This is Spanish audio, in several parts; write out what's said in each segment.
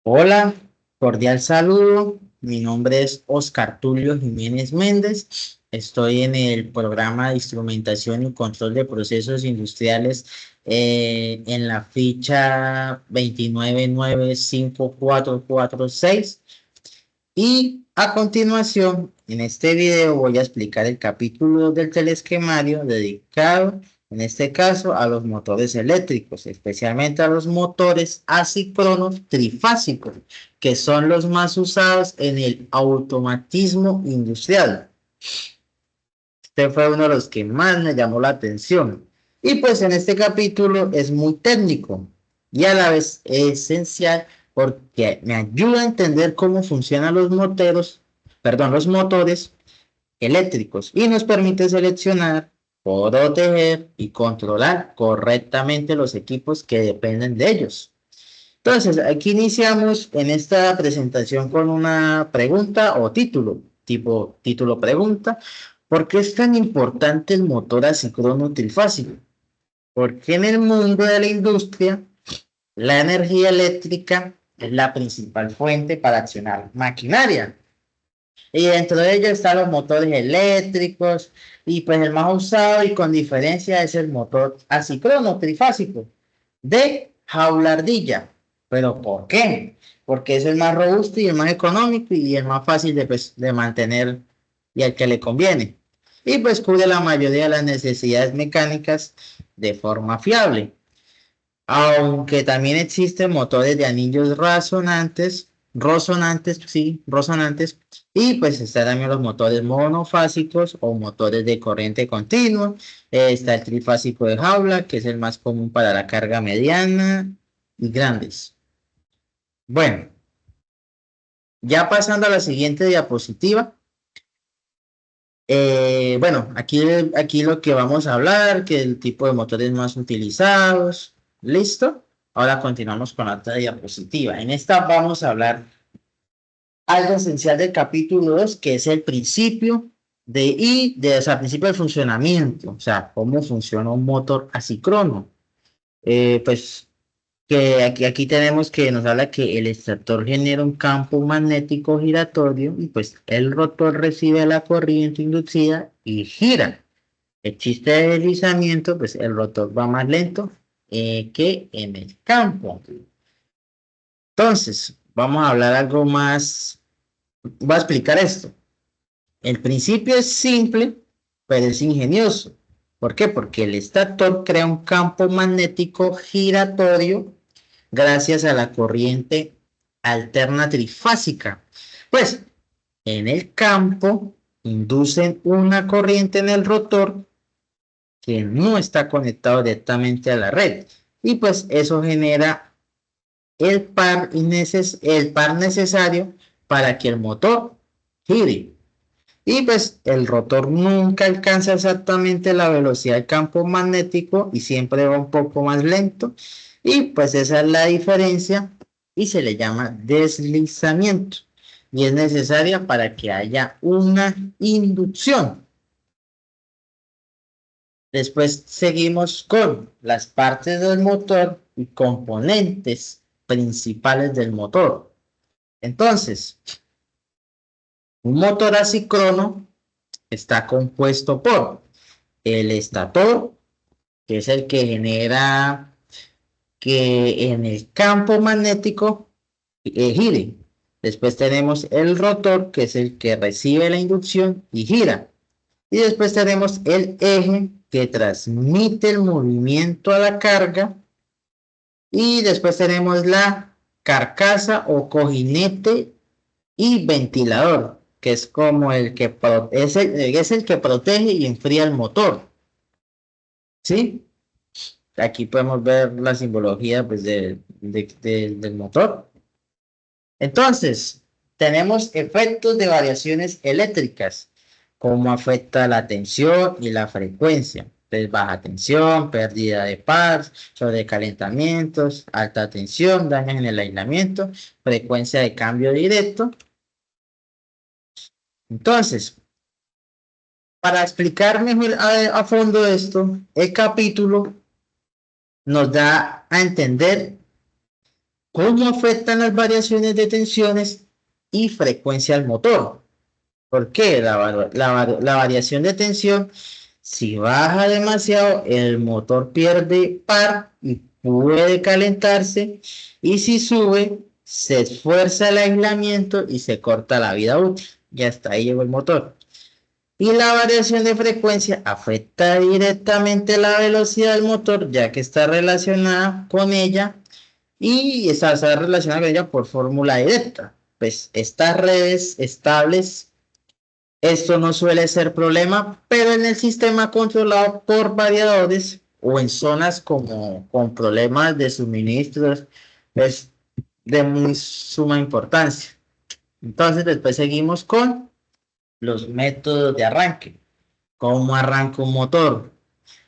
Hola, cordial saludo. Mi nombre es Oscar Tulio Jiménez Méndez. Estoy en el programa de instrumentación y control de procesos industriales en la ficha 2995446. Y a continuación, en este video voy a explicar el capítulo del telesquemario dedicado, en este caso, a los motores eléctricos, especialmente a los motores asíncronos trifásicos, que son los más usados en el automatismo industrial. Este fue uno de los que más me llamó la atención. Y pues en este capítulo es muy técnico y a la vez esencial porque me ayuda a entender cómo funcionan los motores eléctricos y nos permite seleccionar, proteger y controlar correctamente los equipos que dependen de ellos. Entonces, aquí iniciamos en esta presentación con una pregunta o título, tipo título pregunta. ¿Por qué es tan importante el motor asíncrono trifásico? Porque en el mundo de la industria, la energía eléctrica es la principal fuente para accionar maquinaria. Y dentro de ellos están los motores eléctricos, y pues el más usado y con diferencia es el motor asíncrono trifásico de jaula ardilla. ¿Pero por qué? Porque es el más robusto y el más económico y el más fácil de mantener y al que le conviene. Y pues cubre la mayoría de las necesidades mecánicas de forma fiable. Aunque también existen motores de anillos resonantes, y pues están también los motores monofásicos o motores de corriente continua. Está el trifásico de jaula, que es el más común para la carga mediana y grandes. Bueno, ya pasando a la siguiente diapositiva. Bueno, aquí lo que vamos a hablar, que el tipo de motores más utilizados. ¿Listo? Ahora continuamos con la otra diapositiva. En esta vamos a hablar algo esencial del capítulo 2, que es el principio o sea, principio del funcionamiento, o sea, cómo funciona un motor asíncrono. Pues que aquí tenemos que nos habla que el extractor genera un campo magnético giratorio y pues el rotor recibe la corriente inducida y gira. El chiste de deslizamiento, pues el rotor va más lento que en el campo. Entonces, vamos a hablar algo más, voy a explicar esto. El principio es simple, pero es ingenioso. ¿Por qué? Porque el estator crea un campo magnético giratorio gracias a la corriente alterna trifásica. Pues en el campo inducen una corriente en el rotor que no está conectado directamente a la red. Y pues eso genera el par necesario para que el motor gire. Y pues el rotor nunca alcanza exactamente la velocidad del campo magnético y siempre va un poco más lento. Y pues esa es la diferencia y se le llama deslizamiento. Y es necesaria para que haya una inducción. Después seguimos con las partes del motor y componentes principales del motor. Entonces, un motor asíncrono está compuesto por el estator, que es el que genera que en el campo magnético gire. Después tenemos el rotor, que es el que recibe la inducción y gira. Y después tenemos el eje que transmite el movimiento a la carga. Y después tenemos la carcasa o cojinete y ventilador, que es como es el que protege y enfría el motor. ¿Sí? Aquí podemos ver la simbología pues, del motor. Entonces, tenemos efectos de variaciones eléctricas, cómo afecta la tensión y la frecuencia. Entonces, baja tensión, pérdida de par, sobrecalentamientos, alta tensión, daños en el aislamiento, frecuencia de cambio directo. Entonces, para explicar mejor a fondo esto, el capítulo nos da a entender ¿Cómo afectan las variaciones de tensiones y frecuencia al motor? ¿Por qué? La variación de tensión, si baja demasiado, el motor pierde par y puede calentarse. Y si sube, se esfuerza el aislamiento y se corta la vida útil. Y hasta ahí llegó el motor. Y la variación de frecuencia afecta directamente la velocidad del motor, ya que está relacionada con ella y está relacionada con ella por fórmula directa. Pues estas redes estables, esto no suele ser problema, pero en el sistema controlado por variadores o en zonas como con problemas de suministros es de muy suma importancia. Entonces después seguimos con los métodos de arranque. ¿Cómo arranca un motor?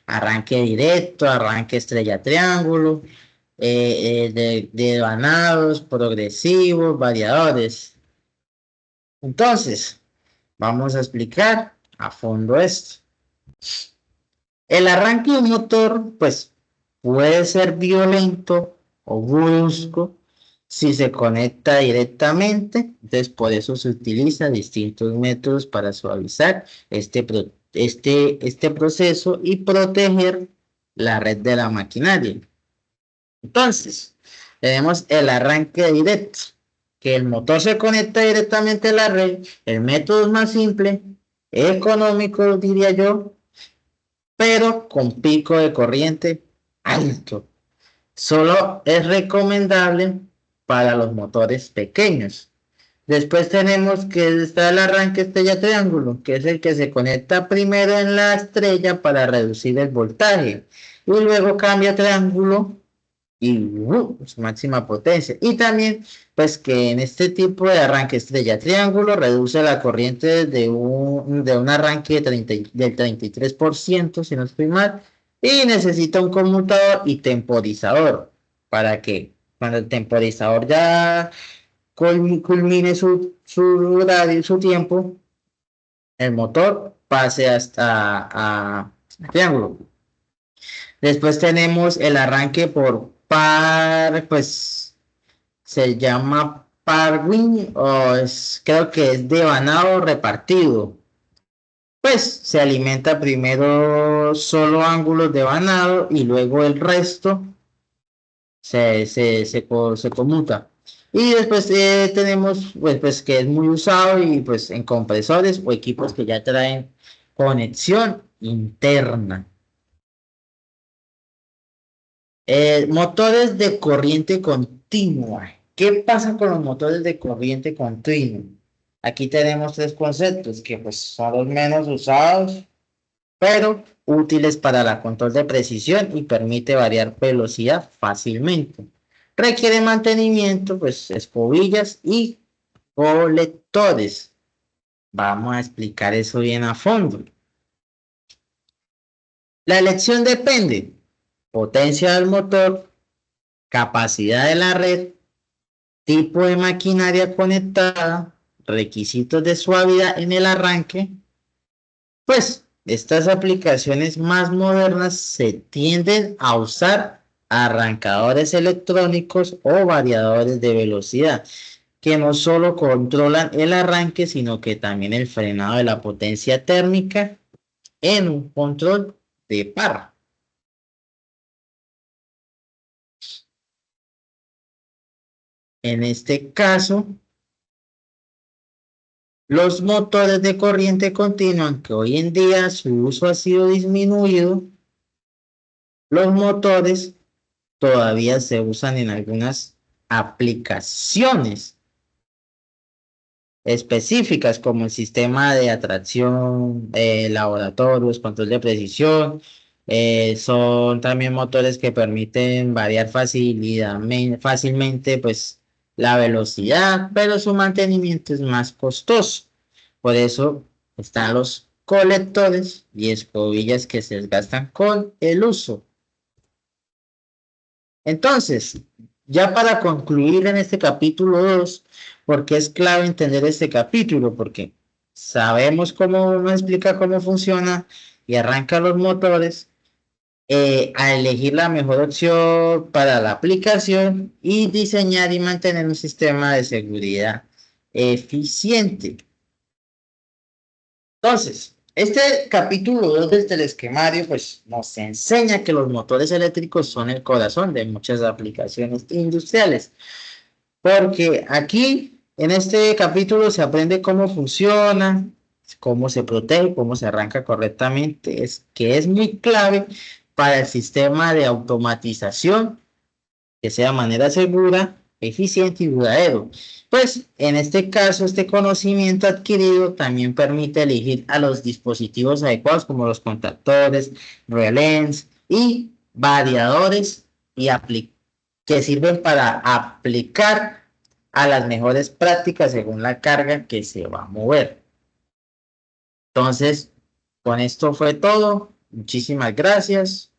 Arranque directo, arranque estrella triángulo, de vanados, progresivos, variadores. Entonces, vamos a explicar a fondo esto. El arranque de un motor, pues, puede ser violento o brusco si se conecta directamente. Entonces, por eso se utilizan distintos métodos para suavizar este proceso y proteger la red de la maquinaria. Entonces, tenemos el arranque directo, que el motor se conecta directamente a la red. El método es más simple, económico, diría yo, pero con pico de corriente alto. Solo es recomendable para los motores pequeños. Después tenemos que está el arranque estrella triángulo, que es el que se conecta primero en la estrella para reducir el voltaje y luego cambia a triángulo y su máxima potencia. Y también, pues que en este tipo de arranque estrella triángulo reduce la corriente de un arranque del 33%, si no estoy mal, y necesita un conmutador y temporizador para que cuando el temporizador ya culmine su tiempo, el motor pase hasta a triángulo. Después tenemos el arranque por par, pues se llama par win o creo que es devanado repartido. Pues se alimenta primero solo ángulos de vanado y luego el resto se conmuta. Y después tenemos pues que es muy usado y pues en compresores o equipos que ya traen conexión interna. Motores de corriente continua. ¿Qué pasa con los motores de corriente continua? Aquí tenemos tres conceptos que pues son los menos usados, pero útiles para la control de precisión y permite variar velocidad fácilmente. Requiere mantenimiento, pues escobillas y colectores. Vamos a explicar eso bien a fondo. La elección depende. Potencia del motor, capacidad de la red, tipo de maquinaria conectada, requisitos de suavidad en el arranque, pues estas aplicaciones más modernas se tienden a usar arrancadores electrónicos o variadores de velocidad, que no solo controlan el arranque, sino que también el frenado de la potencia térmica en un control de par. En este caso, los motores de corriente continua, aunque hoy en día su uso ha sido disminuido, los motores todavía se usan en algunas aplicaciones específicas como el sistema de atracción, laboratorios, control de precisión. Son también motores que permiten variar fácilmente pues, la velocidad, pero su mantenimiento es más costoso. Por eso están los colectores y escobillas que se desgastan con el uso. Entonces, ya para concluir en este capítulo 2, porque es clave entender este capítulo, porque sabemos cómo uno explica cómo funciona y arranca los motores, a elegir la mejor opción para la aplicación y diseñar y mantener un sistema de seguridad eficiente. Entonces, este capítulo 2 del telesquemario pues nos enseña que los motores eléctricos son el corazón de muchas aplicaciones industriales, porque aquí en este capítulo se aprende cómo funciona, cómo se protege, cómo se arranca correctamente, es que es muy clave para el sistema de automatización que sea de manera segura, eficiente y duradero. Pues en este caso, este conocimiento adquirido también permite elegir a los dispositivos adecuados como los contactores, relés y variadores y que sirven para aplicar a las mejores prácticas según la carga que se va a mover. Entonces, con esto fue todo. Muchísimas gracias.